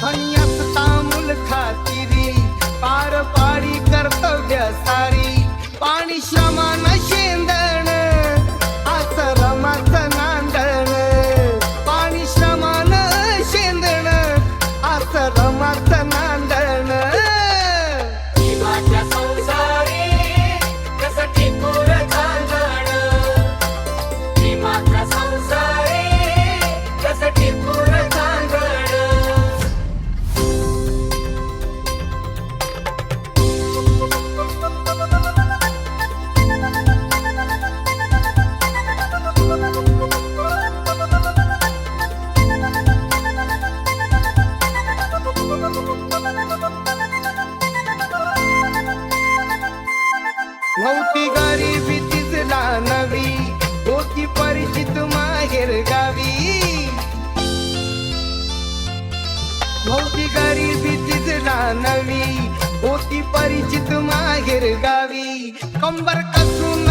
धनी असता मूल खातिरी पार पाडी कर्तव्य सारी पाणी श्रमान शेंदण आश्रमाचं नांदण पाणी श्रमान शेंदण आश्रमाचं नांदण जीवाच्या संसारी कसं टिपूर चांदण जीवाच्या संसारी कसं टिपूर चांदण नव्हती गरिबी तिजला नवी होती परिचित माहेर गावी नव्हती गरिबी तिजला नवी होती परिचित माहेर गावी कंबर कसून